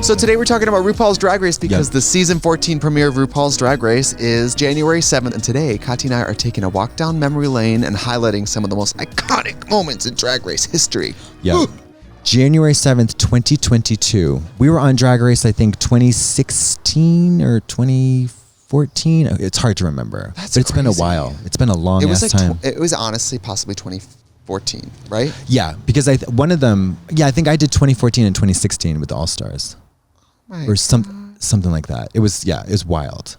So today we're talking about RuPaul's Drag Race because the season 14 premiere of RuPaul's Drag Race is January 7th. And today, Katya and I are taking a walk down memory lane and highlighting some of the most iconic moments in Drag Race history. Yeah. January 7th, 2022. We were on Drag Race, I think, 2016 or 2014. It's hard to remember. But it's been a while. It's been a long ass time. It was honestly possibly 2014, right? Yeah, because one of them, I think I did 2014 and 2016 with the All-Stars. Or something like that. It was wild.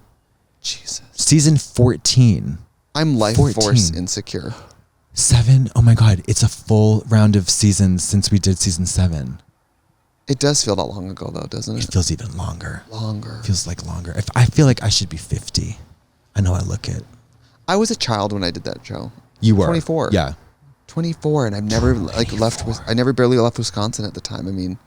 Jesus. Season 14. I'm life force insecure. 7? Oh my God. It's a full round of seasons since we did season 7. It does feel that long ago though, doesn't it? It feels even longer. Longer. It feels like longer. I feel like I should be 50. I know I look it. I was a child when I did that show. You were? 24. Yeah. 24, and I've never I never barely left Wisconsin at the time. I mean,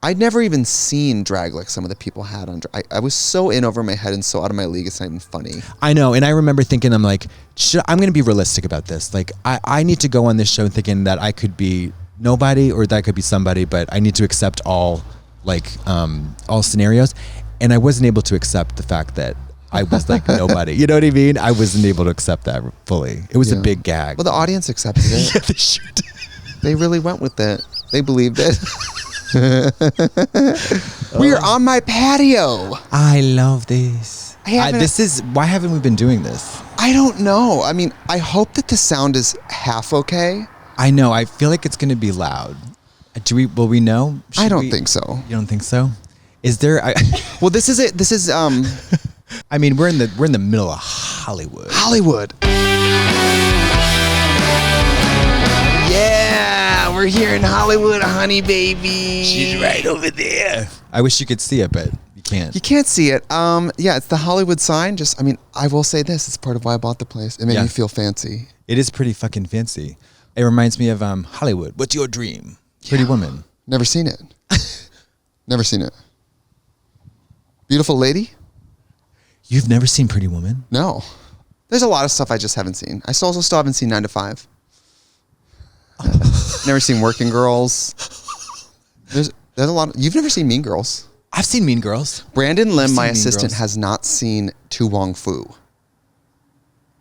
I'd never even seen drag like some of the people had on drag. I was so in over my head and so out of my league, it's not even funny. I know, and I remember thinking, I'm like, I'm going to be realistic about this. Like, I need to go on this show thinking that I could be nobody or that I could be somebody, but I need to accept all scenarios. And I wasn't able to accept the fact that I was like nobody. You know what I mean? I wasn't able to accept that fully. It was a big gag. Well, the audience accepted it. Yeah, they sure did. They really went with it. They believed it. We're on my patio. I love this. Why haven't we been doing this? I don't know. I mean, I hope that the sound is half okay. I know. I feel like it's going to be loud. Will we know? I don't think so. You don't think so? Is there? Well, this is it. This is I mean, we're in the middle of Hollywood. Yeah, we're here in Hollywood, honey baby. She's right over there. I wish you could see it, but you can't. You can't see it. It's the Hollywood sign. I will say this. It's part of why I bought the place. It made me feel fancy. It is pretty fucking fancy. It reminds me of Hollywood. What's your dream? Pretty Woman. Never seen it. Never seen it. Beautiful Lady? You've never seen Pretty Woman? No. There's a lot of stuff I just haven't seen. I also still haven't seen 9 to 5. Never seen Working Girls. There's a lot. You've never seen Mean Girls? I've seen Mean Girls. Brandon Lim, my assistant, has not seen Tu Wong Fu.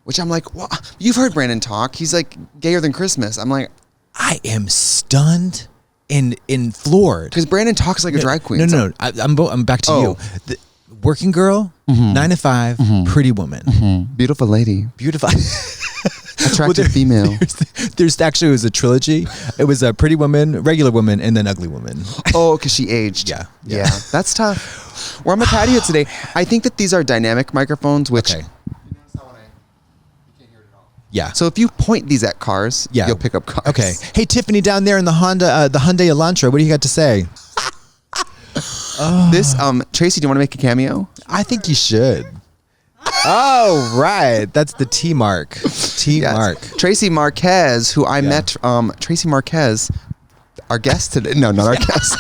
Which I'm like, well, you've heard Brandon talk. He's like gayer than Christmas. I'm like, I am stunned and floored. Because Brandon talks like a drag queen. No. I'm back to you. The Working Girl, 9 to 5, Pretty Woman. Beautiful Lady. Beautiful. Attractive female. There's actually, it was a trilogy. It was a Pretty Woman, Regular Woman, and then Ugly Woman. Oh, because she aged. Yeah. That's tough. We're on my patio today. I think that these are dynamic microphones, which... Okay. Yeah. So if you point these at cars, you'll pick up cars. Okay. Hey, Tiffany down there in the Hyundai Elantra, what do you got to say? This, Tracy, do you want to make a cameo? I think you should. Oh, right. That's the T mark. Mark. Tracy Marquez, who I met, Tracy Marquez, our guest today. No, not our guest.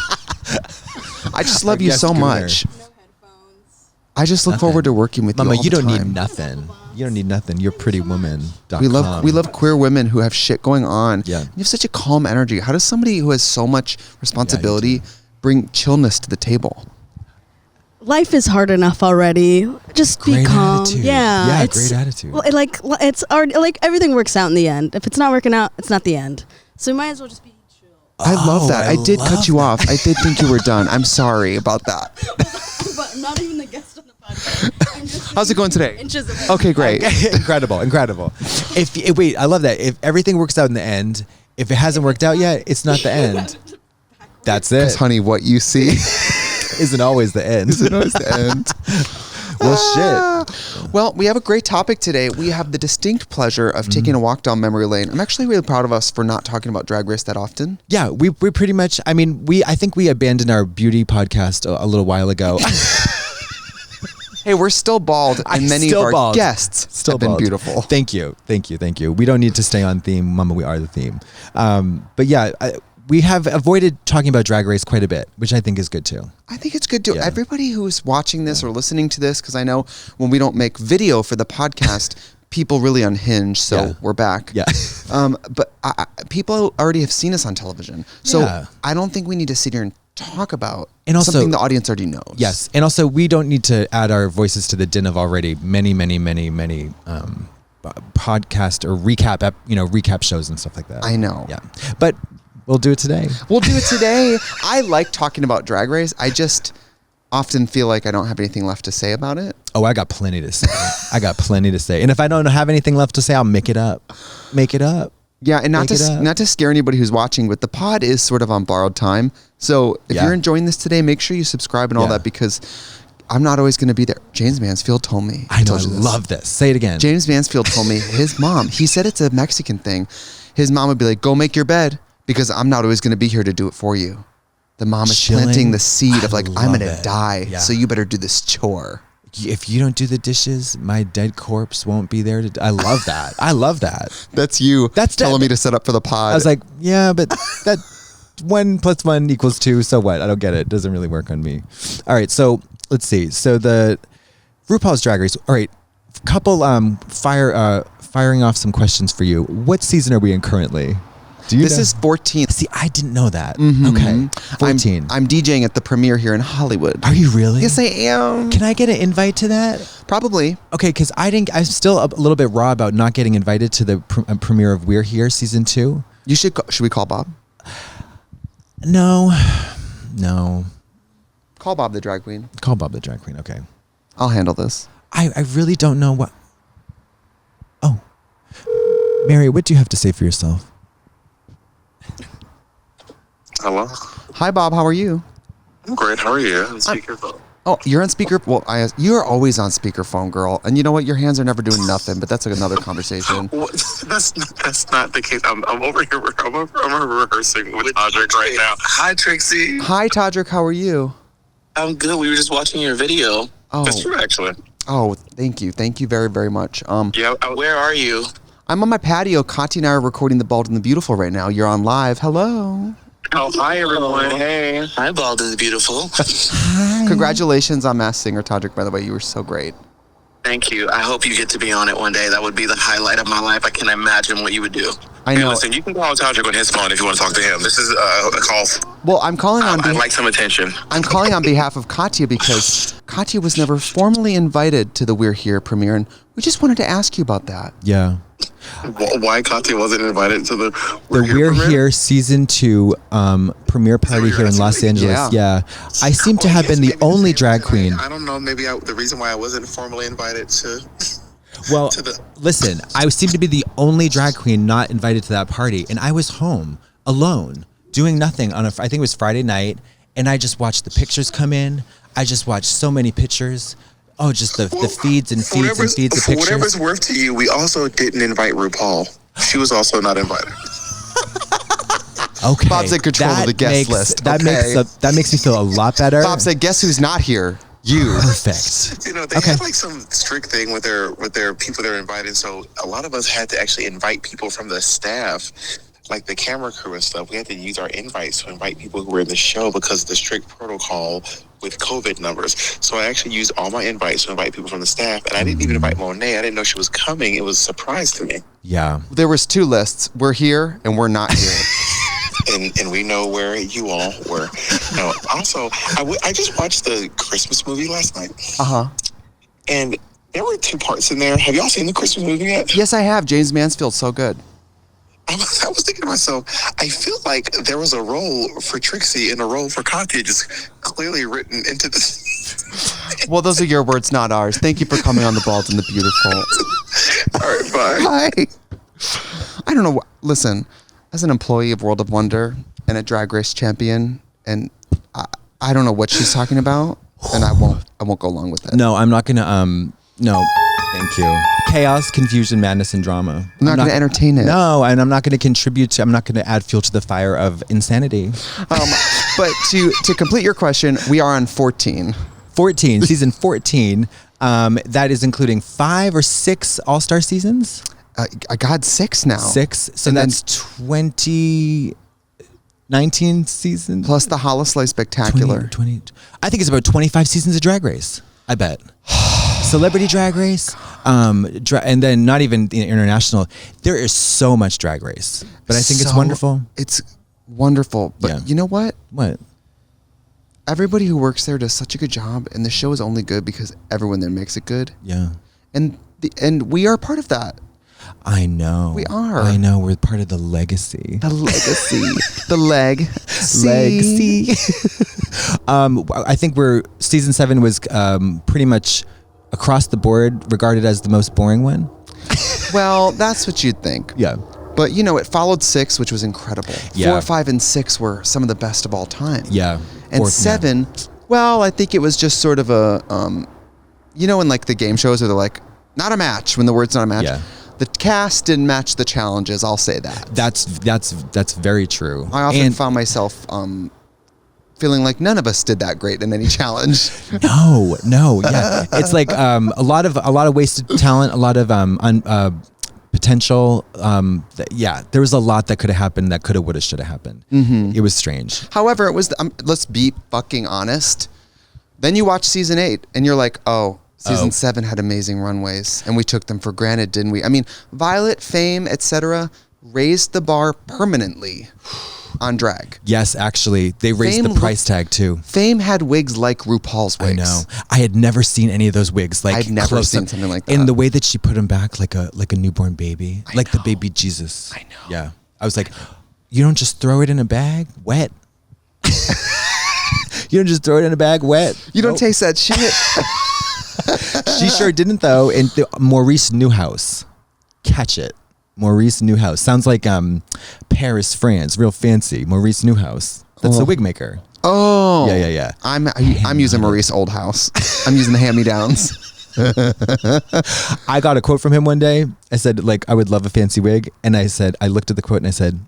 I just love you so much. No headphones. I just look forward to working with you. Mama, you don't need nothing. You don't need nothing. You're prettywoman.com. We love queer women who have shit going on. Yeah. You have such a calm energy. How does somebody who has so much responsibility bring chillness to the table? Life is hard enough already. Just be calm. Attitude. Yeah, great attitude. Well, it's already, like everything works out in the end. If it's not working out, it's not the end. So we might as well just be chill. I love that. I did cut you off. I did think you were done. I'm sorry about that. But I'm not even the guest on the podcast. How's it going today? Inches of Okay, great. Incredible. Wait, I love that. If everything works out in the end, if it hasn't worked out yet, it's not the end. That's it. Because, honey, what you see isn't always the end. Well, shit. Well, we have a great topic today. We have the distinct pleasure of taking a walk down memory lane. I'm actually really proud of us for not talking about Drag Race that often. Yeah, we pretty much, I think we abandoned our beauty podcast a little while ago. Hey, we're still bald, and many of our guests have been beautiful. Thank you. We don't need to stay on theme. Mama, we are the theme. But yeah, we have avoided talking about Drag Race quite a bit, which I think is good too. I think it's good too. Yeah. Everybody who's watching this or listening to this, because I know when we don't make video for the podcast, people really unhinge, so we're back. Yeah. But people already have seen us on television. So I don't think we need to sit here and talk about and also, something the audience already knows. Yes. And also, we don't need to add our voices to the din of already many podcast or recap shows and stuff like that. I know. Yeah. But we'll do it today. I like talking about Drag Race. I just often feel like I don't have anything left to say about it. Oh, I got plenty to say. And if I don't have anything left to say, I'll make it up. Yeah, and not to scare anybody who's watching, but the pod is sort of on borrowed time. So if you're enjoying this today, make sure you subscribe and all that, because I'm not always going to be there. James Mansfield told me. I love this. Say it again. James Mansfield told me his mom, he said it's a Mexican thing. His mom would be like, go make your bed, because I'm not always going to be here to do it for you. The mom is planting the seed of like, I'm going to die, so you better do this chore. If you don't do the dishes, my dead corpse won't be there. I love that. That's you. That's telling me to set up for the pod. I was like, yeah, but that 1 + 1 = 2. So what? I don't get it. It doesn't really work on me. All right. So let's see. So the RuPaul's Drag Race. All right. Couple firing off some questions for you. What season are we in currently? This is 14th. See, I didn't know that. Mm-hmm. Okay. 14. I'm DJing at the premiere here in Hollywood. Are you really? Yes, I am. Can I get an invite to that? Probably. Okay, because I'm still a little bit raw about not getting invited to the premiere of We're Here season 2. Should we call Bob? No. Call Bob the drag queen. Okay. I'll handle this. I really don't know what. Oh. Mary, what do you have to say for yourself? Hello. Hi, Bob. How are you? I'm great. How are you? On speakerphone. Oh, you're on speaker. Well, you're always on speakerphone, girl. And you know what? Your hands are never doing nothing. But that's another conversation. That's not the case. I'm over here. I'm rehearsing with Todrick right now. Hi, Trixie. Hi, Todrick. How are you? I'm good. We were just watching your video. Oh, that's true, actually. Oh, thank you. Thank you very, very much. Yeah. Where are you? I'm on my patio. Katya and I are recording The Bald and the Beautiful right now. You're on live. Hello. Oh, hi, everyone. Hey. Hi, Bald and the Beautiful. Hi. Congratulations on Masked Singer, Todrick, by the way. You were so great. Thank you. I hope you get to be on it one day. That would be the highlight of my life. I can imagine what you would do. I know. Hey, listen, you can call Todrick on his phone if you want to talk to him. This is a call. Well, I'm calling on I'd like some attention. I'm calling on behalf of Katya because Katya was never formally invited to the We're Here premiere, and we just wanted to ask you about that. Yeah. Why Katya wasn't invited to the We're Here season 2 premiere party here in Los Angeles. Yeah. I seem to have been the only drag queen. I don't know. Maybe the reason why I wasn't formally invited to. Well, listen, I seem to be the only drag queen not invited to that party, and I was home alone doing nothing on I think it was Friday night, and I just watched the pictures come in. I just watched so many pictures. Oh, just the feeds and feeds and feeds of pictures. For whatever it's worth to you, we also didn't invite RuPaul. She was also not invited. Okay. Bob's in control of the guest list. That makes me feel a lot better. Bob said, guess who's not here? You. Perfect. You know, they have like some strict thing with their people they're inviting. So a lot of us had to actually invite people from the staff, like the camera crew and stuff. We had to use our invites to invite people who were in the show because of the strict protocol with COVID numbers. So I actually used all my invites to invite people from the staff, and I didn't even invite Monet. I didn't know she was coming. It was a surprise to me. Yeah. There was 2 lists. We're here and we're not here. And we know where you all were. No, also, I just watched the Christmas movie last night. Uh-huh. And there were 2 parts in there. Have y'all seen the Christmas movie yet? Yes, I have. James Mansfield's so good. I was thinking to myself, I feel like there was a role for Trixie and a role for Katya just clearly written into this. Well, those are your words, not ours. Thank you for coming on The Bald and the Beautiful. All right, bye. Hi. I don't know. Listen, as an employee of World of Wonder and a Drag Race champion, and I don't know what she's talking about, and I won't go along with it. No, I'm not gonna. No, thank you. Chaos, confusion, madness, and drama. I'm not going to entertain it. No, and I'm not going to contribute I'm not going to add fuel to the fire of insanity. But to complete your question, we are on 14. 14, season 14. That is including 5 or 6 All-Star seasons? I got 6 now. 6. So and that's 19 seasons? Plus the Holoslay Spectacular. 20, I think it's about 25 seasons of Drag Race. I bet. Celebrity Drag Race, and then not even international. There is so much Drag Race, but I think it's wonderful. It's wonderful, but you know what? What? everybody who works there does such a good job, and the show is only good because everyone there makes it good. Yeah. And we are part of that. I know. We are. I know. We're part of the legacy. The legacy. The leg. Legacy. I think season 7 was pretty much across the board regarded as the most boring one. Well, that's what you'd think. Yeah. But, you know, it followed 6, which was incredible. Yeah. 4, 5, and 6 were some of the best of all time. Yeah. And 7, well, I think it was just sort of a, you know, in like the game shows where they're like, not a match, when the word's not a match. Yeah. The cast didn't match the challenges, I'll say that. That's very true. I often found myself feeling like none of us did that great in any challenge. No, yeah. It's like a lot of wasted talent, a lot of potential. There was a lot that could have happened, that could have, would have, should have happened. Mm-hmm. It was strange. However, it was, let's be fucking honest. Then you watch season 8 and you're like, oh, season 7 had amazing runways and we took them for granted, didn't we? I mean, Violet, Fame, etc. raised the bar permanently on drag. Yes, actually. They raised the price tag too. Fame had wigs like RuPaul's wigs. I know. I had never seen any of those wigs. Like, I'd never seen something like that. And the way that she put them back like a newborn baby. Like the baby Jesus. I know. Yeah. I was like, you don't just throw it in a bag wet. You don't just throw it in a bag wet. You don't taste that shit. She sure didn't though. And Maurice Newhouse. Catch it. Maurice Newhouse. Sounds like Paris, France. Real fancy. Maurice Newhouse. That's the wig maker. Oh. Yeah. I'm using Maurice Oldhouse. I'm using the hand-me-downs. I got a quote from him one day. I said, like, I would love a fancy wig. And I said, I looked at the quote and I said,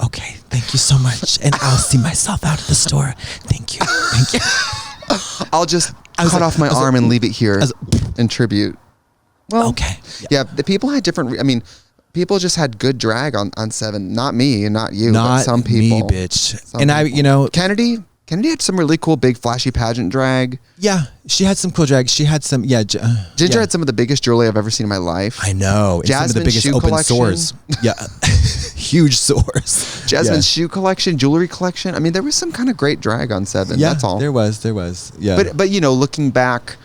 okay, thank you so much. And I'll see myself out of the store. Thank you. I'll just cut off my arm and leave it here in tribute. Well, okay. Yeah, the people had different, I mean, people just had good drag on 7. Not me and not you, but some people. Not me, bitch. And I, you know. Kennedy had some really cool, big, flashy pageant drag. Yeah, she had some cool drag. She had some, Ginger had some of the biggest jewelry I've ever seen in my life. I know. And some of the biggest open collection. sores. Yeah. Huge sores. Jasmine's shoe collection, jewelry collection. I mean, there was some kind of great drag on 7. Yeah, that's all. There was. Yeah. But you know, looking back,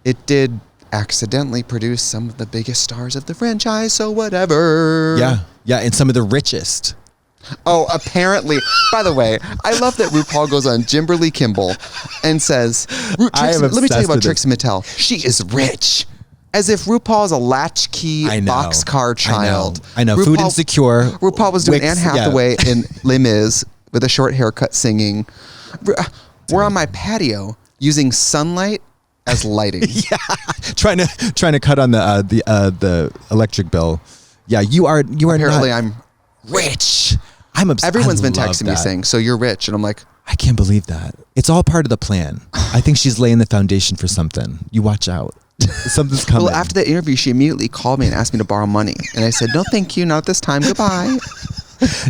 it did accidentally produce some of the biggest stars of the franchise, so whatever. Yeah, and some of the richest. Oh, apparently. By the way, I love that RuPaul goes on Kimberly Kimball and says, let me tell you about Trixie Mattel. She is rich. As if RuPaul is a latchkey boxcar child. I know. Food Insecure. RuPaul was doing Anne Hathaway in Les Mis with a short haircut singing. We're on my patio using sunlight as lighting. Yeah. Trying to cut on the electric bill. Yeah, you are Apparently not I'm rich. I'm obsessed. Everyone's been texting me saying, so you're rich. And I'm like, I can't believe that. It's all part of the plan. I think she's laying the foundation for something. You watch out. Something's coming. Well, after that interview, she immediately called me and asked me to borrow money. And I said, no, thank you. Not this time. Goodbye.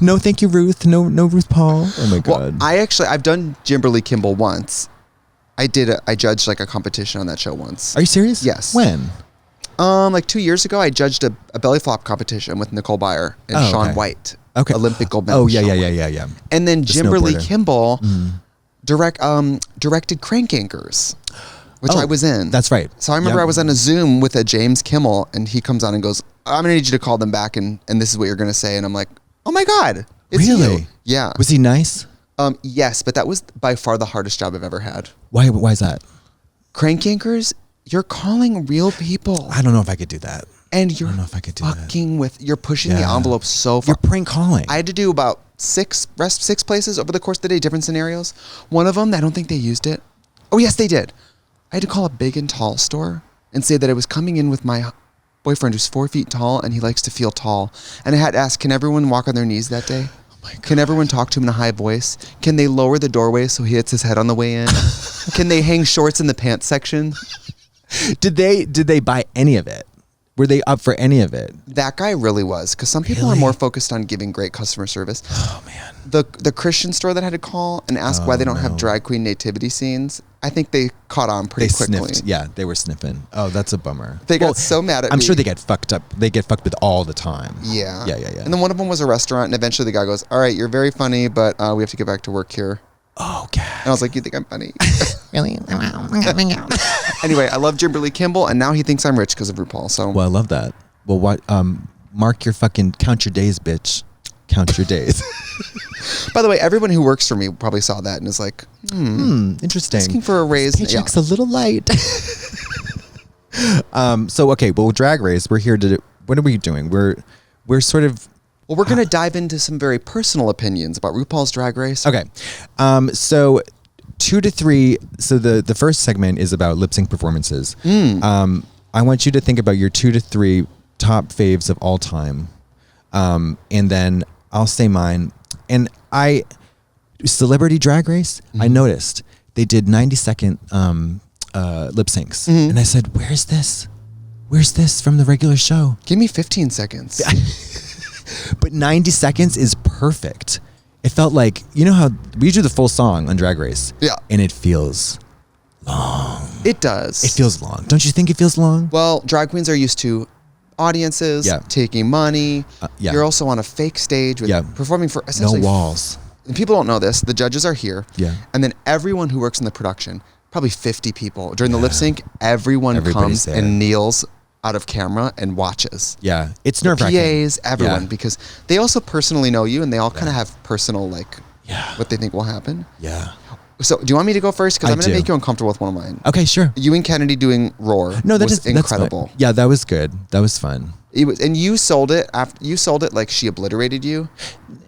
No, thank you, Ruth. No, Ruth Paul. Oh my God. Well, I've done Kimberly Kimball once. I judged like a competition on that show once. Are you serious? Yes. When? Like 2 years ago, I judged a belly flop competition with Nicole Byer and Shaun White. Okay. Olympic gold medal. Oh yeah. And then Kimberly Kimball directed Crank Anchors, which I was in. That's right. So I remember I was on a Zoom with a James Kimmel, and he comes on and goes, "I'm gonna need you to call them back, and this is what you're gonna say." And I'm like, "Oh my God, it's really? you." Yeah. Was he nice? Yes, but that was by far the hardest job I've ever had. Why is that? Crank Anchors, you're calling real people. I don't know if I could do that. And you're you're pushing the envelope so far. You're prank calling. I had to do about 6 places over the course of the day, different scenarios. One of them, I don't think they used it. Oh, yes, they did. I had to call a big and tall store and say that I was coming in with my boyfriend who's 4 feet tall and he likes to feel tall. And I had to ask, can everyone walk on their knees that day? Oh my God. Can everyone talk to him in a high voice? Can they lower the doorway so he hits his head on the way in? Can they hang shorts in the pants section? Did they buy any of it? Were they up for any of it? That guy really was, because some people are more focused on giving great customer service. Oh man. The Christian store that had to call and ask why they don't have drag queen nativity scenes, I think they caught on pretty quickly. Sniffed. Yeah, they were sniffing. Oh, that's a bummer. They got so mad at me. I'm sure they get fucked up. They get fucked with all the time. Yeah. Yeah. And then one of them was a restaurant, and eventually the guy goes, all right, you're very funny, but we have to get back to work here. Oh, God. And I was like, you think I'm funny? Really? Anyway, I love Kimberly Kimball, and now he thinks I'm rich because of RuPaul. So. Well, I love that. Well, what? Mark your fucking, count your days, bitch. Count your days. By the way, everyone who works for me probably saw that and is like, interesting. Asking for a raise. Paycheck's a little light. So, okay, well, Drag Race, we're here to, what are we doing? We're sort of, well, we're going to dive into some very personal opinions about RuPaul's Drag Race. Okay. So 2 to 3, so the first segment is about lip sync performances. I want you to think about your 2 to 3 top faves of all time. And then I'll say mine. And Celebrity Drag Race, I noticed they did 90-second lip syncs. And I said, where's this? Where's this from the regular show? Give me 15 seconds. But 90 seconds is perfect. It felt like, you know how we do the full song on Drag Race? Yeah. And it feels long. It does. It feels long. Don't you think it feels long? Well, drag queens are used to audiences, taking money. You're also on a fake stage with performing for essentially no walls. And people don't know this. The judges are here. Yeah. And then everyone who works in the production, probably 50 people. During the lip sync, everybody's comes there and kneels out of camera and watches. Yeah. It's nerve-wracking. PAs, everyone, because they also personally know you and they all kind of have personal, like, what they think will happen. Yeah. So, do you want me to go first? Because I'm going to make you uncomfortable with one of mine. Okay, sure. You and Kennedy doing Roar was incredible. Yeah, that was good. That was fun. It was, and you sold it after you sold it like she obliterated you.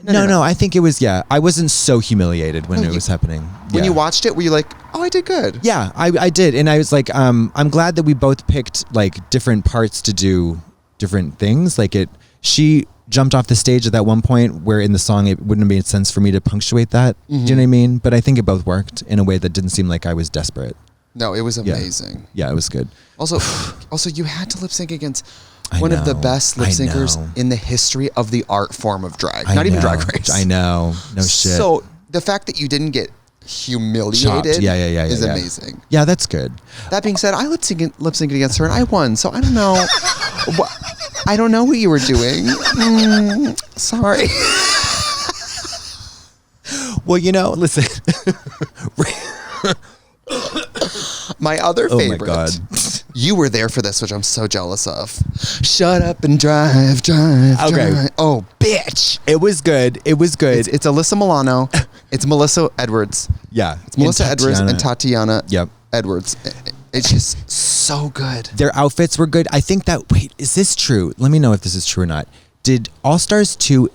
No. I think it was I wasn't so humiliated when it was happening. When you watched it, were you like, "Oh, I did good"? Yeah, I did, and I was like, I'm glad that we both picked like different parts to do different things. Like she jumped off the stage at that one point where in the song it wouldn't have made sense for me to punctuate that. Do you know what I mean? But I think it both worked in a way that didn't seem like I was desperate. No, it was amazing. Yeah, it was good. Also, you had to lip sync against one of the best lip syncers in the history of the art form of drag. Not even Drag Race. I know. No shit. So the fact that you didn't get humiliated is amazing. Yeah, that's good. That being said, I lip synced against her and I won. So I don't know. I don't know what you were doing. Sorry. Well, listen. My other favorite. Oh my God. You were there for this, which I'm so jealous of. Shut up and drive. Okay. Oh, bitch. It was good. It's Alyssa Milano. It's Melissa Edwards. Yeah. It's Melissa Edwards and Tatiana Yep. Edwards. It's just so good. Their outfits were good. I think that, wait, is this true? Let me know if this is true or not. Did All Stars 2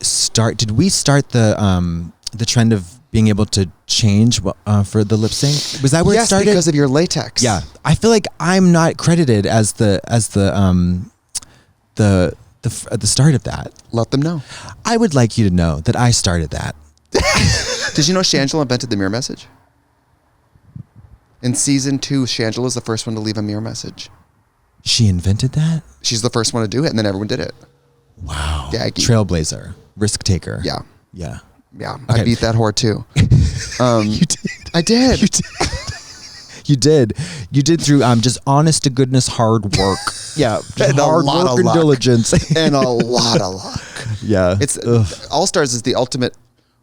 did we start the trend of being able to change for the lip sync? Was that where it started? Yes, because of your latex. Yeah. I feel like I'm not credited as the start of that. Let them know. I would like you to know that I started that. Did you know Shangela invented the mirror message? In season 2, Shangela is the first one to leave a mirror message. She invented that? She's the first one to do it, and then everyone did it. Wow. Daggy. Trailblazer. Risk taker. Yeah. Yeah. Yeah. Okay. I beat that whore too. You did. I did. You did. You did through just honest to goodness hard work. Yeah. And hard work and diligence. And a lot of luck. Yeah. It's All Stars is the ultimate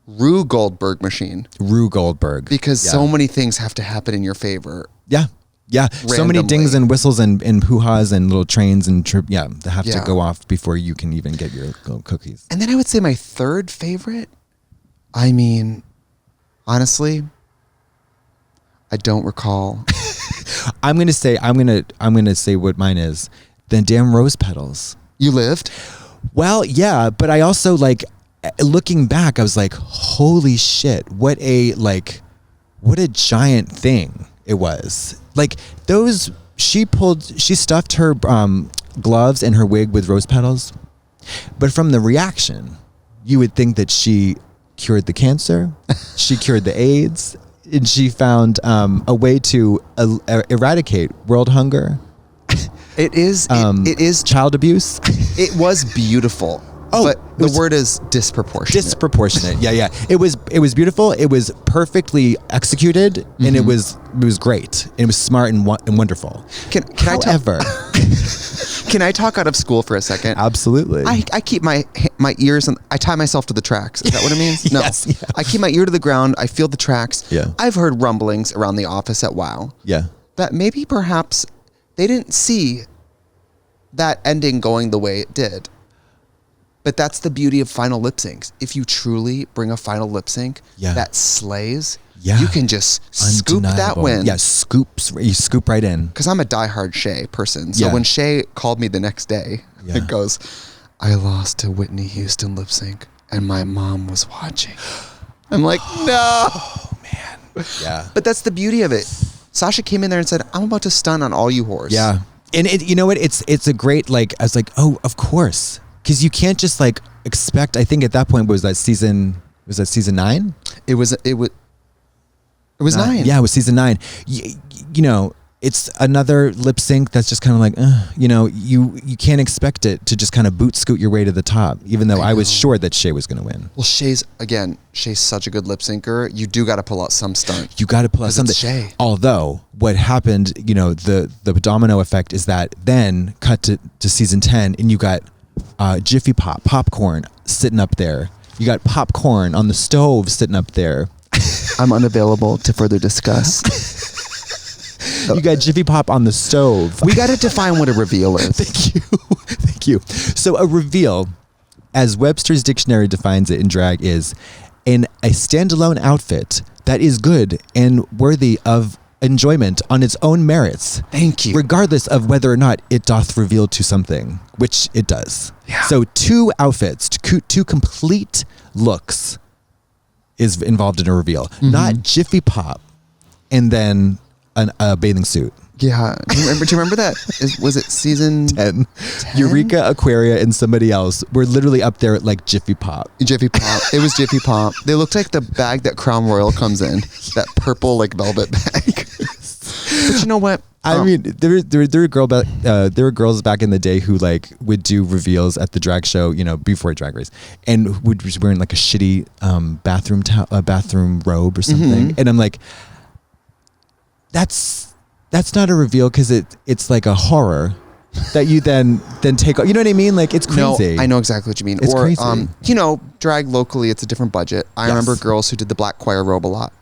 Rue Goldberg machine. Rue Goldberg. Because so many things have to happen in your favor. Yeah. Yeah. Randomly. So many dings and whistles and hoo-has and little trains and that have to go off before you can even get your little cookies. And then I would say my third favorite, I mean, honestly, I don't recall. I'm gonna say what mine is. The damn rose petals. You lived? Well, yeah, but I also looking back, I was like, holy shit, what a giant thing it was. Like she stuffed her gloves and her wig with rose petals, but from the reaction, you would think that she cured the cancer, she cured the AIDS, and she found a way to eradicate world hunger. It is. It is. Child abuse. It was beautiful. Oh, but the word is disproportionate. Disproportionate. Yeah. It was beautiful. It was perfectly executed, and it was great. It was smart and wonderful. However, can I talk out of school for a second? Absolutely. I keep my ears and I tie myself to the tracks. Is that what it means? No. Yes, yeah. I keep my ear to the ground. I feel the tracks. Yeah. I've heard rumblings around the office at WOW. Yeah. That maybe perhaps they didn't see that ending going the way it did. But that's the beauty of final lip syncs. If you truly bring a final lip sync that slays, you can just scoop that win. Yeah, you scoop right in. Because I'm a diehard Shay person. So when Shay called me the next day, it goes, I lost to Whitney Houston lip sync and my mom was watching. I'm like, no. Oh, man. Yeah. But that's the beauty of it. Sasha came in there and said, I'm about to stun on all you whores. Yeah. And you know what? It's a great, like, I was like, oh, of course. Because you can't just like expect. I think at that point was that season 9? It was 9. Yeah, it was season 9. You know, it's another lip sync that's just kind of like, you know, you can't expect it to just kind of boot scoot your way to the top. Even though I was sure that Shay was going to win. Well, Shay's such a good lip syncer. You do got to pull out some stunt. You got to pull out something. Shay. Although what happened, you know, the domino effect is that then cut to season 10, and you got Jiffy popcorn sitting up there. You got popcorn on the stove sitting up there. I'm unavailable to further discuss. You got Jiffy Pop on the stove. We got to define what a reveal is. Thank you. So a reveal, as Webster's dictionary defines it in drag, is a standalone outfit that is good and worthy of enjoyment on its own merits. Thank you. Regardless of whether or not it doth reveal to something, which it does. Yeah. So 2 outfits, 2 complete looks is involved in a reveal. Not Jiffy Pop and then a bathing suit. Yeah. Do you remember that? Was it season 10? Eureka, Aquaria, and somebody else were literally up there at like Jiffy Pop. Jiffy Pop. It was Jiffy Pop. They looked like the bag that Crown Royal comes in. That purple like velvet bag. But you know what? I mean, there were girls back in the day who like would do reveals at the drag show, you know, before Drag Race, and would be wearing like a shitty bathroom robe or something. And I'm like, that's not a reveal, because it's like a horror that you then take. You know what I mean? Like, it's crazy. No, I know exactly what you mean. It's crazy. You know, drag locally, it's a different budget. I remember girls who did the black choir robe a lot.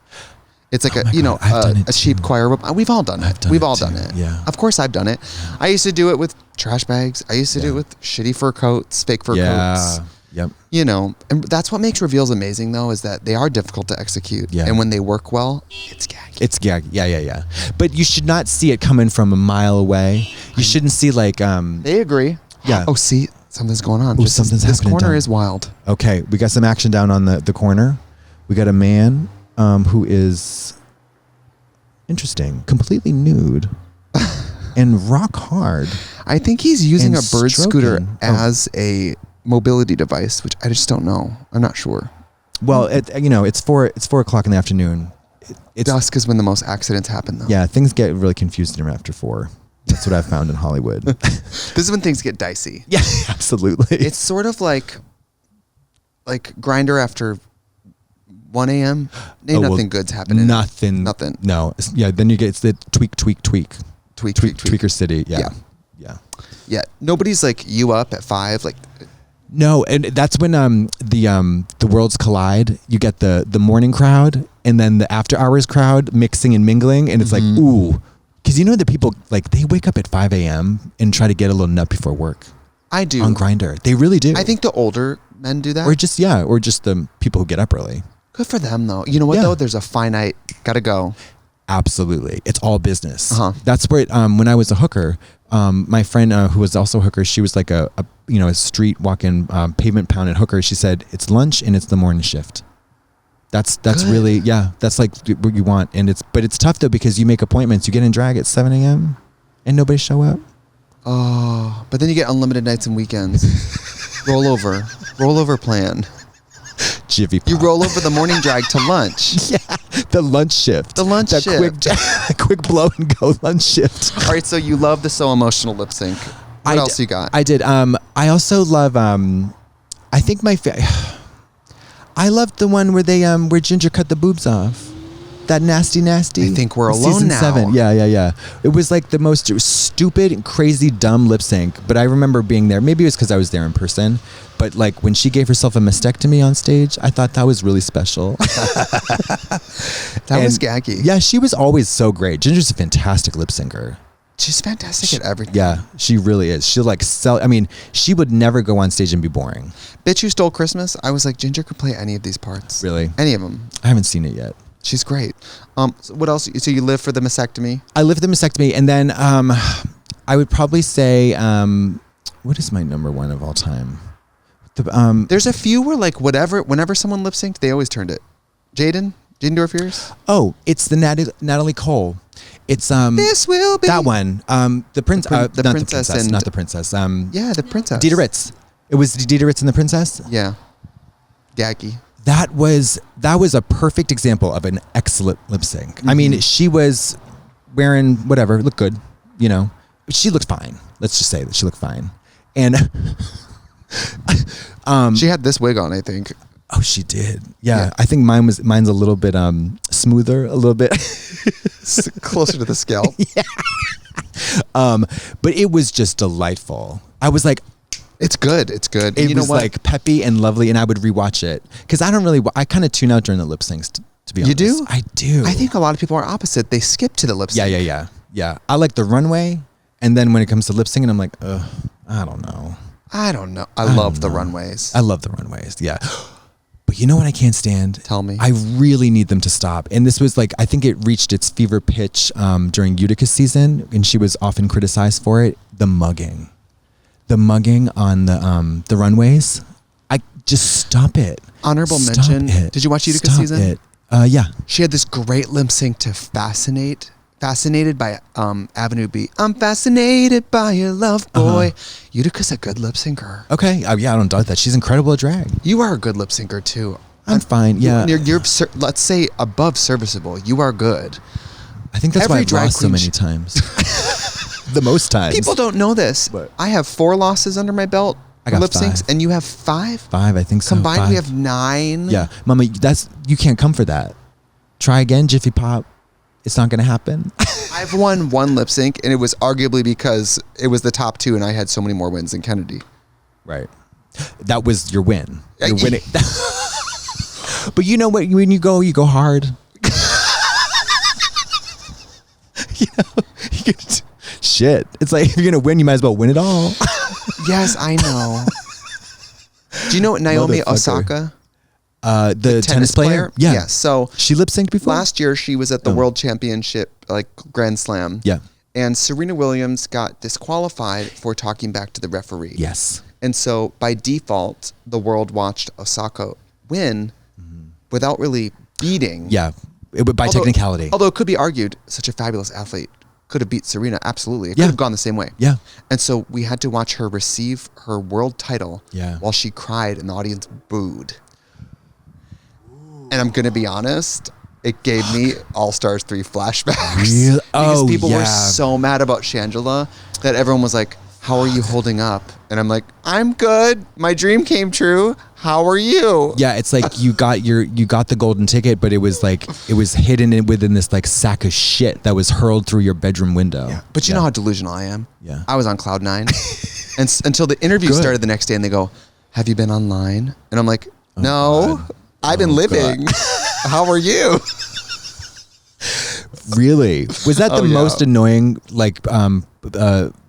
It's like a cheap choir robe. We've all done it. We've all done it. Yeah. Of course I've done it. I used to do it with trash bags. I used to do it with shitty fur coats, fake fur coats. Yep. You know, and that's what makes reveals amazing, though, is that they are difficult to execute. Yeah. And when they work well, it's gag. It's gag. Yeah. But you should not see it coming from a mile away. You shouldn't see like. They agree. Yeah. Oh, see, something's going on. Oh, something's happening. This corner is wild. Okay, we got some action down on the corner. We got a man who is interesting, completely nude, and rock hard. I think he's using a bird scooter as a mobility device, which I just don't know. I'm not sure. Well, it's 4:00 in the afternoon. Dusk is when the most accidents happen, though. Yeah, things get really confusing after 4. That's what I've found in Hollywood. This is when things get dicey. Yeah, absolutely. It's sort of like Grindr after 1 a.m. Ain't nothing good's happening. Nothing. No. Yeah, then you get the tweaker city. Yeah. Nobody's like you up at 5. Like, no, and that's when the worlds collide. You get the morning crowd and then the after hours crowd mixing and mingling, and it's like, ooh, because you know the people like they wake up at 5 a.m. and try to get a little nut before work. I do on Grindr. They really do. I think the older men do that, or just the people who get up early. Good for them, though. You know what, though? There's a finite, gotta go. Absolutely. It's all business. That's where, when I was a hooker, my friend who was also a hooker, she was like a street walking, pavement pounding hooker. She said, it's lunch and it's the morning shift. That's good. Really, that's like what you want. But it's tough though, because you make appointments, you get in drag at 7 a.m. and nobody show up. Oh, but then you get unlimited nights and weekends. rollover plan. Jiffy Pop. You roll over the morning drag to lunch. Yeah, The lunch shift. That quick blow and go lunch shift. All right, so you love the So Emotional lip sync. What else you got? I did. I also love. I think I loved the one where they where Ginger cut the boobs off. That nasty. I think we're alone season now. 7. Yeah. It was like the most stupid, crazy, dumb lip sync. But I remember being there. Maybe it was because I was there in person. But like when she gave herself a mastectomy on stage, I thought that was really special. That was gaggy. Yeah, she was always so great. Ginger's a fantastic lip syncer. She's fantastic at everything. Yeah, she really is. She'll like sell. I mean, she would never go on stage and be boring. Bitch Who Stole Christmas. I was like, Ginger could play any of these parts. Really? Any of them. I haven't seen it yet. She's great. So what else? So you live for the mastectomy? I live for the mastectomy, and then I would probably say, what is my number one of all time? There's a few where like whenever someone lip synced, they always turned it. Jaden Dorfears. Oh, it's the Natalie Cole. It's This will be that one. The princess, not the princess. Yeah, the princess. Dita Ritz. It was Dita Ritz and the princess. Yeah, gaggy. That was a perfect example of an excellent lip sync. Mm-hmm. I mean, she was wearing whatever, looked good, you know. She looked fine. Let's just say that she looked fine. And she had this wig on, I think. Oh, she did. Yeah. I think mine's a little bit smoother, a little bit closer to the scalp. Yeah. But it was just delightful. I was like, it's good. It's good. It was like peppy and lovely, and I would rewatch it because I kind of tune out during the lip syncs. To be honest, you do? I do. I think a lot of people are opposite. They skip to the lip sync. Yeah. I like the Runway, and then when it comes to lip syncing, I'm like, I don't know. I love the runways. I love the runways. Yeah. But you know what I can't stand? Tell me. I really need them to stop. And this was like, I think it reached its fever pitch during Utica's season, and she was often criticized for it. The mugging on the runways. I just stop it. Honorable Stop mention. it. Did you watch Utica's Stop season? It. Yeah. She had this great lip sync to Fascinated by Avenue B. I'm fascinated by your love, boy. Utica's a good lip syncer. Okay. Yeah, I don't doubt that. She's incredible at drag. You are a good lip syncer too. I'm fine. Yeah. You're let's say above serviceable. You are good. I think that's why I've lost so many times. The most times. People don't know this. But I have 4 losses under my belt. I got lip 5. syncs, and you have 5. 5, I think so. Combined, 5. we have 9. Yeah, Mama, you can't come for that. Try again, Jiffy Pop. It's not going to happen. I've won 1 lip sync, and it was arguably because it was the top 2, and I had so many more wins than Kennedy. Right. That was your win. You're winning. But you know what? When you go hard. Shit. It's like if you're going to win, you might as well win it all. Yes, I know. Do you know what Naomi Osaka? The tennis player? Yeah. Yeah. So she lip synced before? Last year she was at the World Championship, like Grand Slam. Yeah. And Serena Williams got disqualified for talking back to the referee. Yes. And so by default, the world watched Osaka win without really beating. Yeah. By technicality. Although it could be argued, such a fabulous athlete could have beat Serena. Absolutely. It could have gone the same way. Yeah. And so we had to watch her receive her world title while she cried and the audience booed. And I'm going to be honest, it gave me All Stars 3 flashbacks. Really? Because people were so mad about Shangela that everyone was like, how are you holding up? And I'm like, I'm good. My dream came true. How are you? Yeah, it's like you got the golden ticket, but it was hidden within this like sack of shit that was hurled through your bedroom window. Yeah. But you know how delusional I am? Yeah. I was on cloud 9. And until the interview started the next day and they go, have you been online? And I'm like, no, God. I've been living. How are you? Really? Was that the most annoying like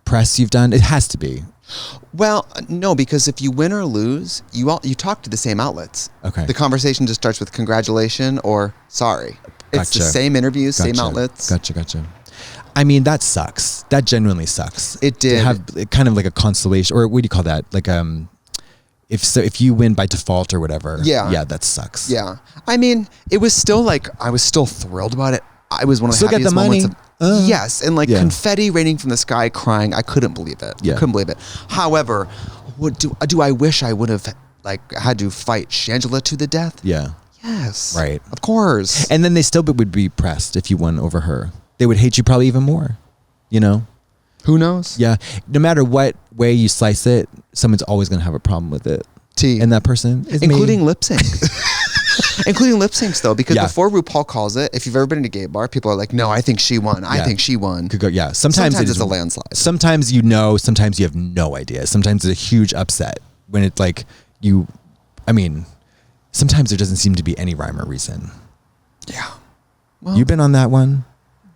press you've done? It has to be. Well, no, because if you win or lose, you talk to the same outlets. Okay. The conversation just starts with congratulation or sorry. It's the same interviews, same outlets. Gotcha. I mean, that sucks. That genuinely sucks. It did. To have kind of like a consolation, or what do you call that? Like if you win by default or whatever. Yeah, that sucks. Yeah. I mean, it was still like I was still thrilled about it. I was one of the still happiest get the money. moments of yes, and like confetti raining from the sky, crying. I couldn't believe it. Yeah. Couldn't believe it. However, do I wish I would have like had to fight Shangela to the death? Yeah. Yes. Right. Of course. And then they still would be pressed if you won over her. They would hate you probably even more, you know? Who knows? Yeah. No matter what way you slice it, someone's always going to have a problem with it. And that person is including me. lip sync. Including lip syncs though, because Yeah. before RuPaul calls it, if you've ever been in a gay bar, people are like, no, I think she won. I think she won. Could go, yeah. Sometimes it's a landslide. Sometimes you know, sometimes you have no idea. Sometimes it's a huge upset when it's like sometimes there doesn't seem to be any rhyme or reason. Yeah. Well, You've been on that one?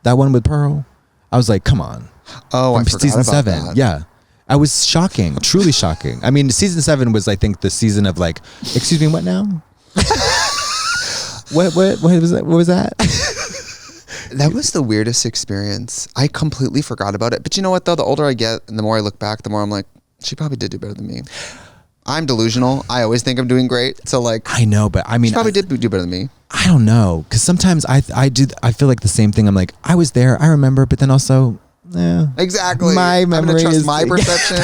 That one with Pearl? I was like, come on. Oh, I forgot season about 7. that. Yeah. I was shocking, truly shocking. I mean, season 7 was, I think, the season of like, excuse me, what now? What was that? What was that? That was the weirdest experience. I completely forgot about it. But you know what though? The older I get and the more I look back, the more I'm like, she probably did do better than me. I'm delusional. I always think I'm doing great. So like, I know, but I mean, she probably did do better than me. I don't know. Cause sometimes I feel like the same thing. I'm like, I was there, I remember, but then also, yeah. Exactly. My memory I'm going to trust is my perception.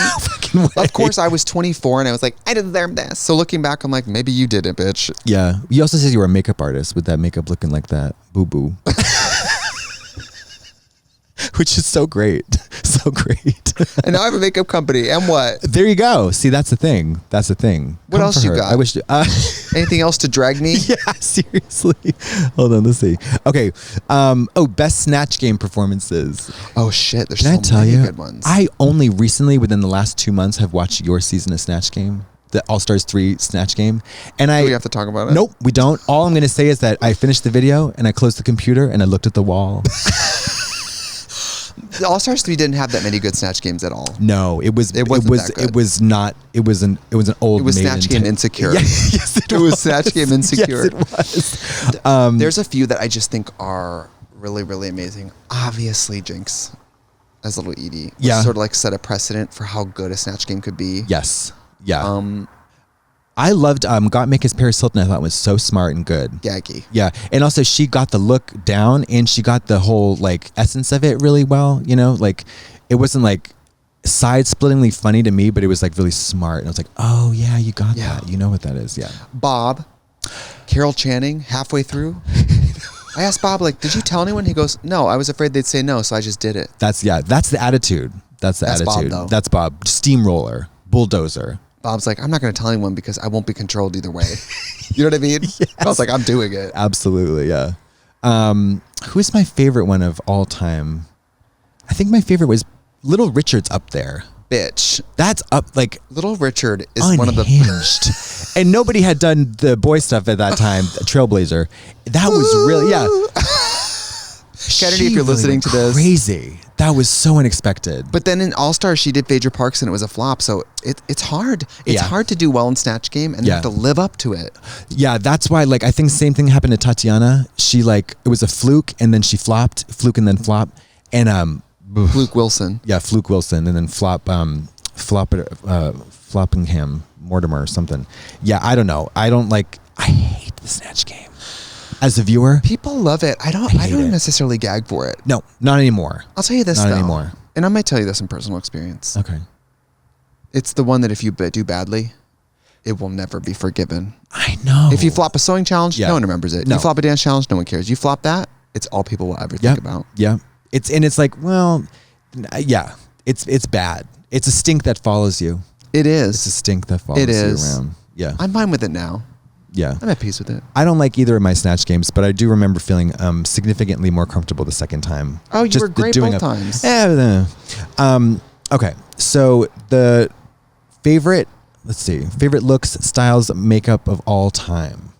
No of course, I was 24 and I was like, I deserve this. So looking back, I'm like, maybe you did it, bitch. Yeah. You also said you were a makeup artist with that makeup looking like that. Boo boo. Which is so great. So great. And now I have a makeup company. And what? There you go. See, that's the thing. That's the thing. What Come else for you her. got? I wish. Anything else to drag me? Yeah, seriously. Hold on, let's see. Okay. Best Snatch game performances. Oh shit, there's Can I so tell many you? good ones. I only recently, within the last 2 months, have watched your season of Snatch Game, the All Stars 3 Snatch Game, and Do we have to talk about it? Nope, we don't. All I'm going to say is that I finished the video and I closed the computer and I looked at the wall. The All Stars 3 didn't have that many good Snatch games at all. No, it was that good. it was not. It was an old. It was maiden Snatch Game Insecure. Yeah, yes, it was Snatch Game Insecure. Yes, it was. There's a few that I just think are really, really amazing. Obviously, Jinx as Little Edie. Which Yeah. sort of like set a precedent for how good a Snatch game could be. Yes. Yeah. I loved Got Make Paris Hilton. I thought was so smart and good. Gaggy. Yeah, and also she got the look down and she got the whole like essence of it really well. You know, like it wasn't like side-splittingly funny to me, but it was like really smart. And I was like, oh yeah, you got that. You know what that is? Yeah. Bob, Carol Channing, halfway through. I asked Bob, like, did you tell anyone? He goes, no, I was afraid they'd say no, so I just did it. That's the attitude. That's the attitude. Bob, though. That's Bob. Steamroller, bulldozer. Bob's like, I'm not going to tell anyone because I won't be controlled either way. You know what I mean? Yes. I was like, I'm doing it. Absolutely, yeah. Who's my favorite one of all time? I think my favorite was Little Richard's up there. Bitch. That's up, like, Little Richard is unhinged. one of the... And nobody had done the boy stuff at that time, Trailblazer. That was really, yeah. Kennedy, if you're listening to this. Crazy. That was so unexpected. But then in All Stars, she did Phaedra Parks and it was a flop. So it's hard. It's hard to do well in Snatch Game and you have to live up to it. Yeah, that's why, like, I think the same thing happened to Tatiana. She, like, it was a fluke and then she flopped, fluke and then flop. And, Fluke Wilson. Yeah, Fluke Wilson and then Floppingham, Mortimer or something. Yeah, I don't know. I hate the Snatch Game. As a viewer, people love it. I don't necessarily gag for it. No, not anymore. I'll tell you this not though. Anymore. And I might tell you this in personal experience. Okay. It's the one that if you do badly, it will never be forgiven. I know. If you flop a sewing challenge, no one remembers it. No. You flop a dance challenge, no one cares. You flop that, it's all people will ever think about. Yeah. It's like, well, yeah, it's bad. It's a stink that follows you. It is. It's a stink that follows you around. Yeah. I'm fine with it now. Yeah. I'm at peace with it. I don't like either of my Snatch games, but I do remember feeling significantly more comfortable the second time. Oh, you were great both times. Okay, so the favorite looks, styles, makeup of all time.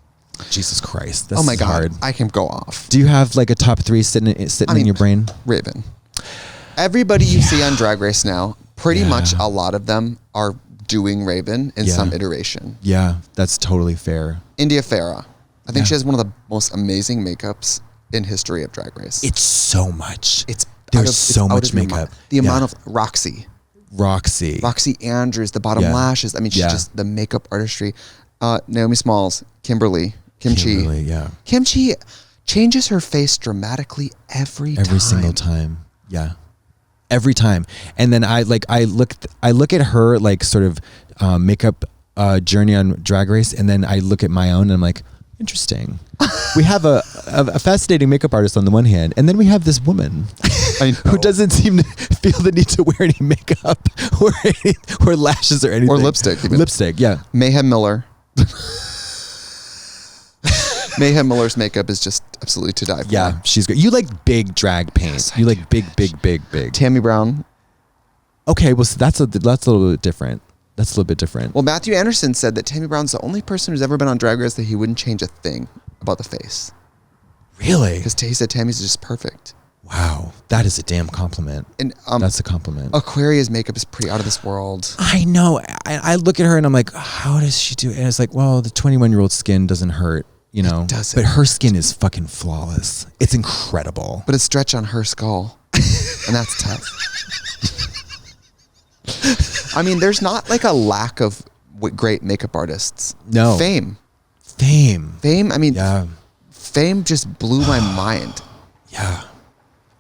Jesus Christ, that's oh my God, hard. I can go off. Do you have like a top 3 sitting in your brain? Raven. Everybody you see on Drag Race now, pretty much a lot of them are doing Raven in some iteration. Yeah, that's totally fair. India Farah. I think she has one of the most amazing makeups in history of Drag Race. It's so much. There's so much makeup. The amount of Roxy Andrews, the bottom lashes. I mean, she's just the makeup artistry. Naomi Smalls, Kimberly, Kimchi changes her face dramatically every single time. Yeah. Every time. And then I look at her like sort of makeup journey on Drag Race, and then I look at my own and I'm like, Interesting. We have a fascinating makeup artist on the one hand, and then we have this woman who doesn't seem to feel the need to wear any makeup or lashes or anything. Or lipstick. Even. Lipstick, yeah. Mayhem Miller. Mayhem Miller's makeup is just absolutely to die for. Yeah, she's good. You like big drag paint. Yes, you like big. Tammy Brown. Okay, well, so that's a little bit different. That's a little bit different. Well, Matthew Anderson said that Tammy Brown's the only person who's ever been on Drag Race that he wouldn't change a thing about the face. Really? Because he said Tammy's just perfect. Wow, that is a damn compliment. And that's a compliment. Aquaria's makeup is pretty out of this world. I know. I look at her and I'm like, how does she do it? And it's like, well, the 21-year-old skin doesn't hurt, you know. It doesn't. But her skin is fucking flawless. It's incredible. But it's stretch on her skull, and that's tough. I mean, there's not like a lack of great makeup artists. No. Fame. I mean, yeah. Fame just blew my mind. Yeah.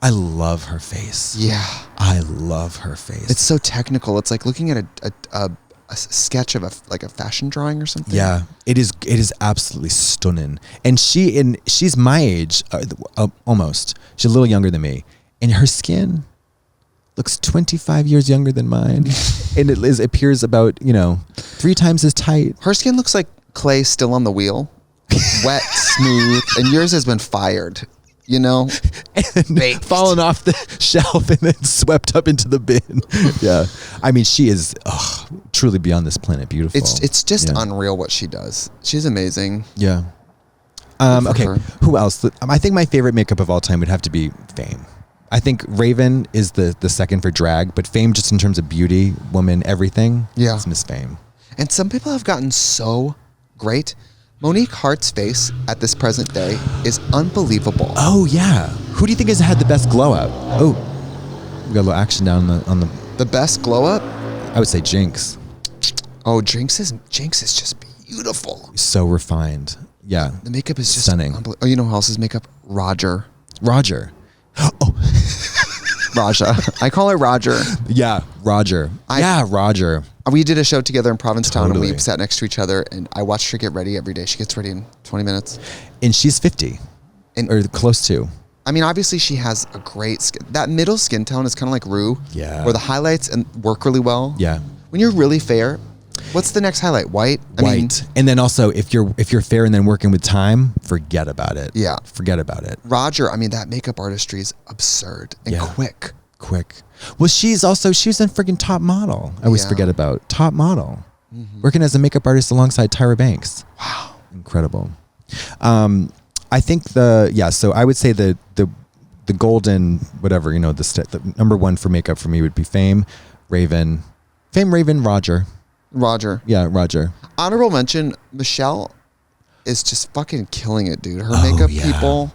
I love her face. Yeah. I love her face. It's so technical. It's like looking at a sketch of a fashion drawing or something. Yeah. It is absolutely stunning. And she's my age, almost. She's a little younger than me. And her skin looks 25 years younger than mine. And it appears about, 3 times as tight. Her skin looks like clay still on the wheel. Wet, smooth. And yours has been fired. And fallen off the shelf and then swept up into the bin. Yeah. I mean, she is truly beyond this planet beautiful. It's just unreal what she does. She's amazing. Yeah. Okay. Her. Who else? I think my favorite makeup of all time would have to be Fame. I think Raven is the second for drag, but Fame just in terms of beauty, woman, everything. Yeah. It's Miss Fame. And some people have gotten so great. Monique Hart's face at this present day is unbelievable. Oh yeah. Who do you think has had the best glow up? Oh, we got a little action down on the best glow up. I would say Jinx. Oh, Jinx is just beautiful. So refined. Yeah. The makeup is just stunning. Oh, you know who else's makeup? Roger. Oh. Raja. I call her Roger. Yeah, Roger. Roger. We did a show together in Provincetown Totally. and we sat next to each other and I watched her get ready every day. She gets ready in 20 minutes. And she's 50 or close to. I mean, obviously she has a great skin. That middle skin tone is kind of like Ru. Yeah. Where the highlights work really well. Yeah. When you're really fair, what's the next highlight? White? White. And then also if you're fair and then working with time, forget about it. Yeah. Forget about it. Roger, I mean, that makeup artistry is absurd and quick. Well, she was in freaking Top Model. I always forget about Top Model. Mm-hmm. Working as a makeup artist alongside Tyra Banks. Wow. Incredible. I think so I would say the golden, whatever, the number one for makeup for me would be Fame, Raven, Roger. Yeah, Roger. Honorable mention, Michelle is just fucking killing it, dude. Her makeup people.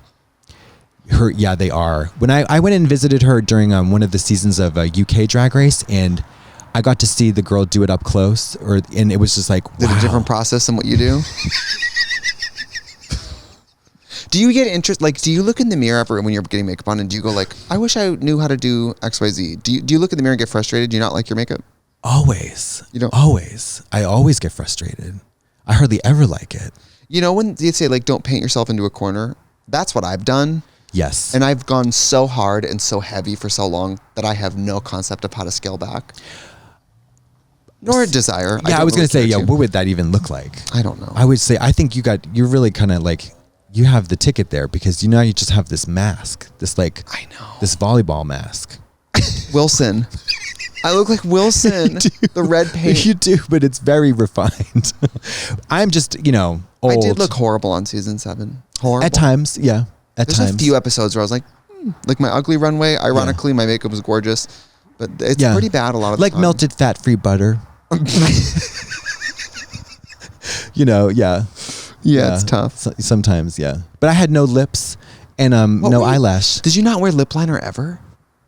They are. When I went and visited her during one of the seasons of UK Drag Race, and I got to see the girl do it up close, and it was just like, wow. Is it a different process than what you do? Do you get interest? Like, do you look in the mirror when you're getting makeup on, and do you go like, I wish I knew how to do XYZ? Do you look in the mirror and get frustrated? Do you not like your makeup? Always. You don't? Always. I always get frustrated. I hardly ever like it. When you say like, don't paint yourself into a corner, that's what I've done. Yes. And I've gone so hard and so heavy for so long that I have no concept of how to scale back. Nor a desire. Yeah, I was going to say, what would that even look like? I don't know. I would say, I think you're really kind of like, you have the ticket there because you just have this mask, this like, I know. This volleyball mask. Wilson. I look like Wilson, the red paint. You do, but it's very refined. I'm just, old. I did look horrible on season 7. Horrible. At times, yeah. There's a few episodes where I was like, like my ugly runway. Ironically, my makeup was gorgeous, but it's pretty bad a lot of the time. Melted fat-free butter. Yeah. Yeah, it's tough. Sometimes, yeah. But I had no lips and no eyelash. Did you not wear lip liner ever?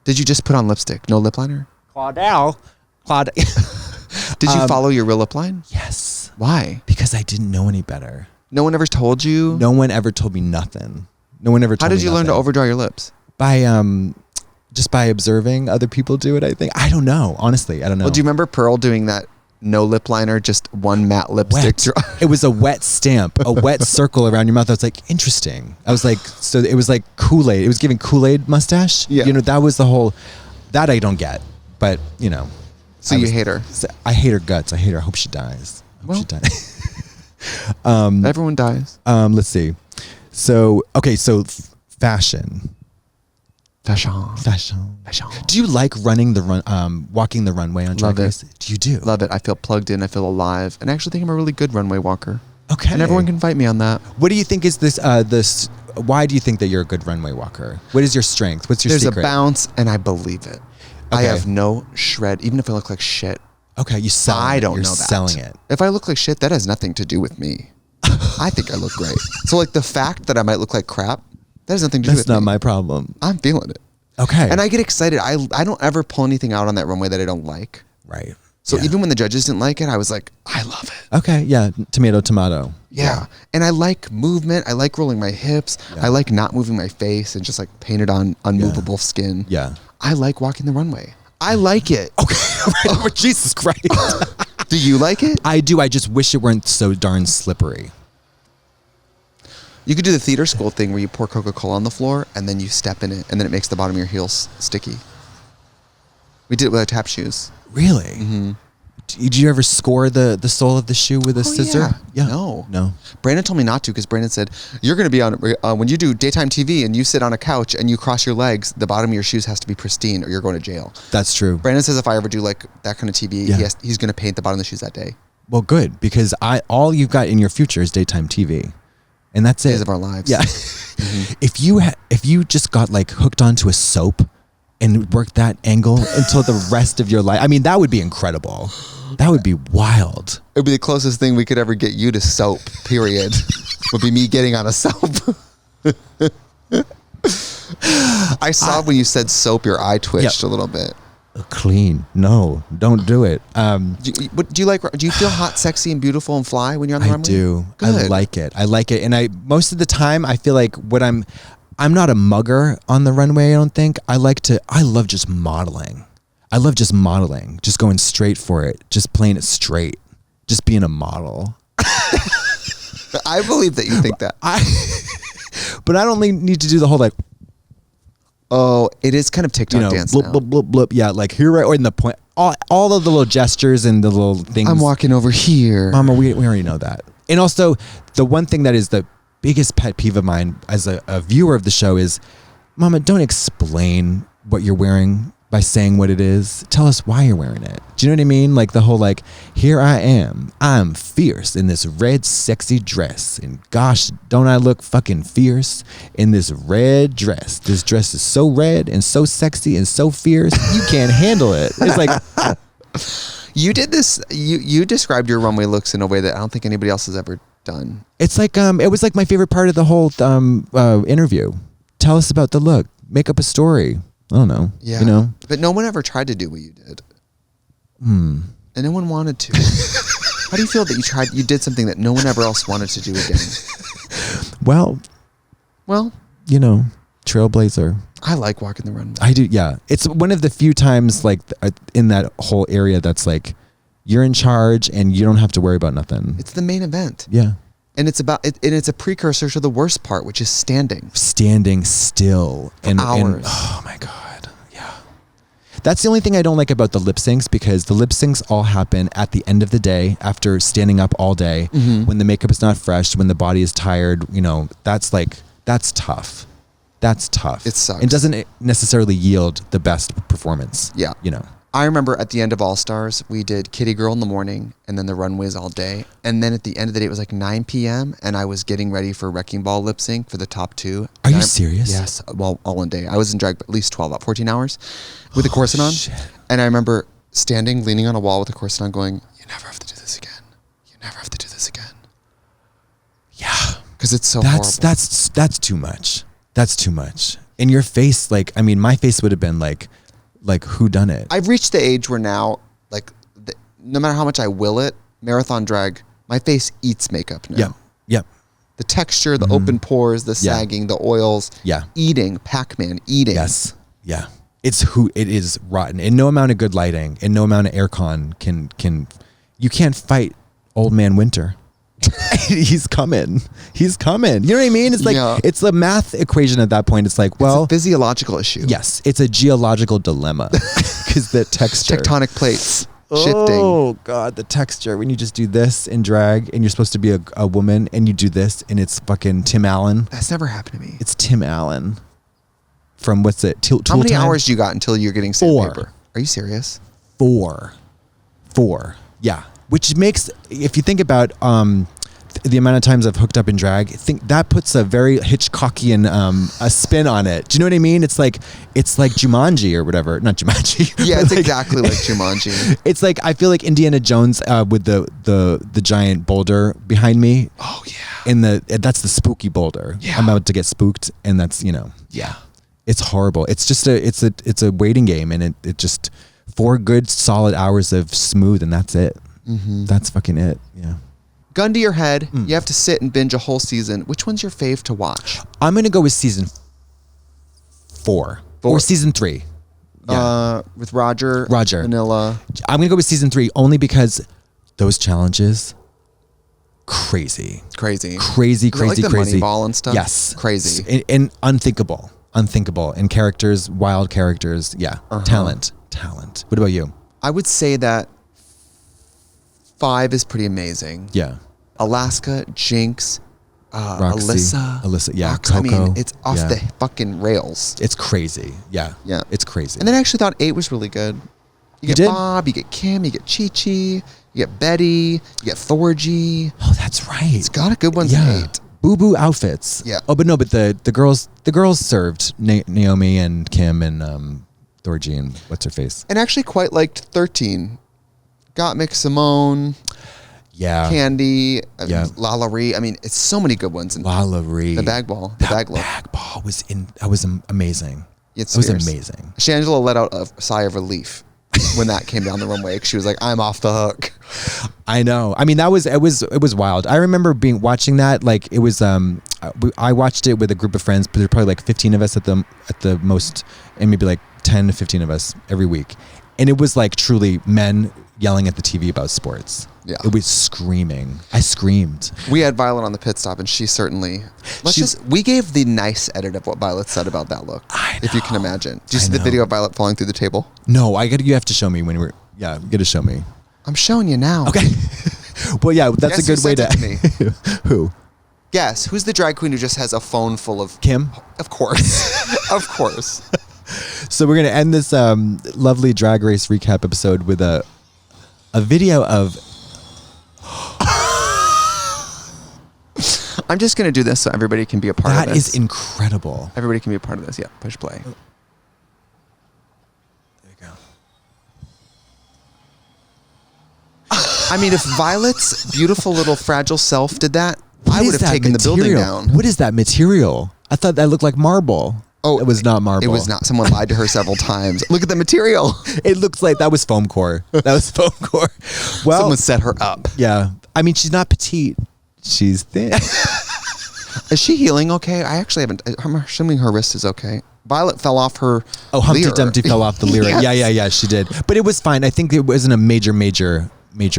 Did you just put on lipstick? No lip liner? Claudel. Did you follow your real lip line? Yes. Why? Because I didn't know any better. No one ever told you? No one ever told me nothing. No one ever told me How did you learn to overdraw your lips? By just by observing other people do it, I think. I don't know. Honestly, I don't know. Well, do you remember Pearl doing that no lip liner, just one matte lipstick. It was a wet stamp, a wet circle around your mouth. I was like, interesting. I was like, so it was like Kool-Aid. It was giving Kool-Aid mustache. Yeah. You know, that was the whole, that I don't get. But, you know. So you hate her? I hate her guts. I hate her. I hope she dies. Well, she dies. Everyone dies. Let's see. So, okay, so fashion. Fashion. Do you like running walking the runway on Drag Race? Do you do? Love it. I feel plugged in. I feel alive. And I actually think I'm a really good runway walker. Okay. And everyone can fight me on that. What do you think is this, why do you think that you're a good runway walker? What is your strength? What's your secret? There's a bounce and I believe it. Okay. I have no shred, even if I look like shit. Okay, you sell it. I don't You're know that. Selling it. If I look like shit, that has nothing to do with me. I think I look great. So like the fact that I might look like crap, that has nothing to do with me. That's not my problem. I'm feeling it. Okay. And I get excited. I don't ever pull anything out on that runway that I don't like. Right. So even when the judges didn't like it, I was like, I love it. Okay, yeah. Tomato. Yeah. And I like movement. I like rolling my hips. Yeah. I like not moving my face and just like painted on unmovable skin. Yeah. I like walking the runway. I like it. Okay. Oh, Jesus Christ. Do you like it? I do. I just wish it weren't so darn slippery. You could do the theater school thing where you pour Coca-Cola on the floor and then you step in it and then it makes the bottom of your heels sticky. We did it with our tap shoes. Really? Mm-hmm. Did you ever score the sole of the shoe with a scissor? Yeah. No. No. Brandon told me not to because Brandon said, you're going to be on, when you do daytime TV and you sit on a couch and you cross your legs, the bottom of your shoes has to be pristine or you're going to jail. That's true. Brandon says if I ever do like that kind of TV, he's going to paint the bottom of the shoes that day. Well, good, because all you've got in your future is daytime TV. And that's it. Days of our lives. Yeah. Mm-hmm. If you just got like hooked onto a soap and worked that angle until the rest of your life, I mean, that would be incredible. That would be wild. It would be the closest thing we could ever get you to soap, period. Would be me getting on a soap. I saw when you said soap, your eye twitched a little bit. Clean. No, don't do it. Do you feel hot, sexy, and beautiful and fly when you're on the runway? I do. Good. I like it. And most of the time I feel like I'm not a mugger on the runway, I don't think. I love just modeling. Just going straight for it, just playing it straight, just being a model. I believe that you think that. But I don't need to do the whole like, oh, it is kind of TikTok dance blip, now. blip, blip, blip. Yeah, like here, right, or in the point, all of the little gestures and the little things. I'm walking over here. Mama, we already know that. And also, the one thing that is the biggest pet peeve of mine as a viewer of the show is, Mama, don't explain what you're wearing by saying what it is. Tell us why you're wearing it. Do you know what I mean? Like the whole like, here I am. I'm fierce in this red sexy dress. And gosh, don't I look fucking fierce in this red dress. This dress is so red and so sexy and so fierce. You can't handle it. It's like... You did this, you described your runway looks in a way that I don't think anybody else has ever done. It's like, it was like my favorite part of the whole interview. Tell us about the look. Make up a story. I don't know. Yeah. You know? But no one ever tried to do what you did. And no one wanted to. How do you feel that you did something that no one ever else wanted to do again? Well, you know, trailblazer. I like walking the runway. I do, yeah. It's one of the few times like in that whole area that's like you're in charge and you don't have to worry about nothing. It's the main event. Yeah. And it's a precursor to the worst part, which is standing still for hours. Oh my God. Yeah. That's the only thing I don't like about the lip syncs, because the lip syncs all happen at the end of the day after standing up all day, when the makeup is not fresh, when the body is tired, you know, that's tough. That's tough. It sucks. It doesn't necessarily yield the best performance. Yeah. You know. I remember at the end of All Stars, we did Kitty Girl in the morning and then the runways all day. And then at the end of the day, it was like 9 p.m. and I was getting ready for Wrecking Ball lip sync for the top two. Are you serious? Yes. Well, all in day. I was in drag at least 12, about 14 hours with a corset on. Shit. And I remember standing, leaning on a wall with a corset on going, you never have to do this again. You never have to do this again. Yeah. Because it's so horrible. That's too much. That's too much. And your face, like, I mean, my face would have been like who done it? I've reached the age where now, like, no matter how much I will it, marathon drag, my face eats makeup now. Yep. The texture, the open pores, the sagging, the oils. Yeah. Eating, Pac-Man, eating. Yes. Yeah. It is rotten. And no amount of good lighting and no amount of aircon can you can't fight Old Man Winter. He's coming. You know what I mean? It's like, it's the math equation at that point. It's like, well, it's a physiological issue. Yes, it's a geological dilemma because the texture, tectonic plates shifting. Oh God, the texture when you just do this in drag and you're supposed to be a woman and you do this and it's fucking Tim Allen. That's never happened to me. It's Tim Allen from what's it? Tool How many Time? hours do you got until you're getting sandpaper? 4. Are you serious? 4. Yeah, which makes, if you think about the amount of times I've hooked up in drag, I think that puts a very Hitchcockian a spin on it. Do you know what I mean? It's like Jumanji or whatever. Not Jumanji. Yeah, it's exactly like Jumanji. It's like, I feel like Indiana Jones with the giant boulder behind me. Oh yeah. That's the spooky boulder. Yeah. I'm about to get spooked, and that's yeah. It's horrible. It's just it's a waiting game, and it just 4 good solid hours of smooth, and that's it. Mm-hmm. That's fucking it. Yeah. Gun to your head, you have to sit and binge a whole season. Which one's your fave to watch? I'm gonna go with season 4 or season 3. Yeah. With Roger, Vanilla. I'm gonna go with season 3 only because those challenges, crazy. Like the money ball and stuff. Yes, crazy and unthinkable, and characters, wild characters. Yeah, talent. What about you? I would say that 5 is pretty amazing. Yeah. Alaska, Jinx, Roxy, Alyssa, yeah, Rox, I Coco. mean, it's off the fucking rails. It's crazy. Yeah. It's crazy. And then I actually thought 8 was really good. You get Bob, you get Kim, you get Chi-Chi, you get Betty, you get Thorgy. Oh, that's right. It's got a good one in 8. Boo-boo outfits. Yeah. Oh, but no, but the girls served Naomi and Kim and Thorgy and what's her face. And actually quite liked 13. Gottmik, Simone. Yeah. Candy, Lalaurie. I mean, it's so many good ones. Lalaurie. The bag ball. The bag look. Bag ball was amazing. It was amazing. Shangela let out a sigh of relief when that came down the runway. She was like, I'm off the hook. I know. I mean, it was wild. I remember watching that. Like it was, I watched it with a group of friends, but there's probably like 15 of us at the most, and maybe like 10 to 15 of us every week. And it was like truly men yelling at the TV about sports. Yeah. It was screaming. I screamed. We had Violet on the pit stop, and she certainly... we gave the nice edit of what Violet said about that look. I know. If you can imagine. Do you see the video of Violet falling through the table? No, you have to show me when we're... Yeah, you got to show me. I'm showing you now. Okay. Well, yeah, that's Guess a good way to... me. Who? Guess. Who's the drag queen who just has a phone full of... Kim? Of course. Of course. So we're going to end this lovely Drag Race recap episode with a video of... I'm just going to do this so everybody can be a part of this. That is incredible. Everybody can be a part of this. Yeah, push play. There you go. I mean, if Violet's beautiful little fragile self did that, I would have taken the building down. What is that material? I thought that looked like marble. Oh, it was not marble. It was not. Someone lied to her several times. Look at the material. It looks like that was foam core. Well, someone set her up. Yeah. I mean, she's not petite. She's thin. Is she healing okay? I actually haven't. I'm assuming her wrist is okay. Violet fell off her. Oh, Humpty Dumpty fell off the lyre. Yes. Yeah, she did. But it was fine. I think it wasn't a major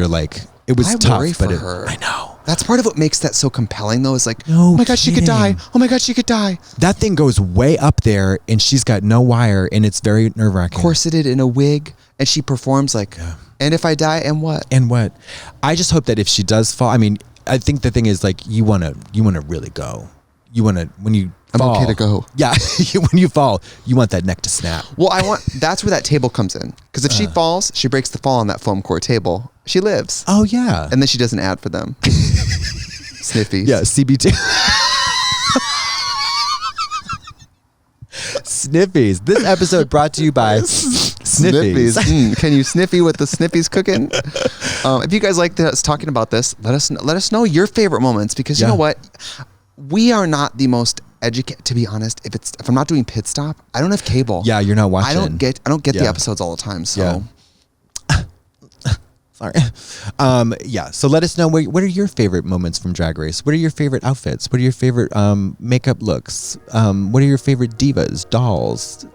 like. It was tough. Worry but for her. I know. That's part of what makes that so compelling, though. Is like, no oh my God, she could die. Oh my God, she could die. That thing goes way up there, and she's got no wire, and it's very nerve-wracking. Corseted in a wig, and she performs like, and if I die, and what? And what? I just hope that if she does fall, I mean, I think the thing is like you wanna really go. You wanna when you fall. I'm okay to go. Yeah, when you fall, you want that neck to snap. Well, that's where that table comes in. Because if she falls, she breaks the fall on that foam core table. She lives. Oh yeah. And then she does an ad for them. Sniffies. Yeah, CBT. Sniffies. This episode brought to you by Sniffies. Can you sniffy what the Sniffies cooking? If you guys like us talking about this, let us know your favorite moments, because you know what? We are not the most educated. To be honest, if I'm not doing pit stop, I don't have cable. Yeah, you're not watching. I don't get the episodes all the time. So. Sorry. So let us know what are your favorite moments from Drag Race? What are your favorite outfits? What are your favorite makeup looks? What are your favorite divas, dolls?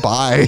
Bye.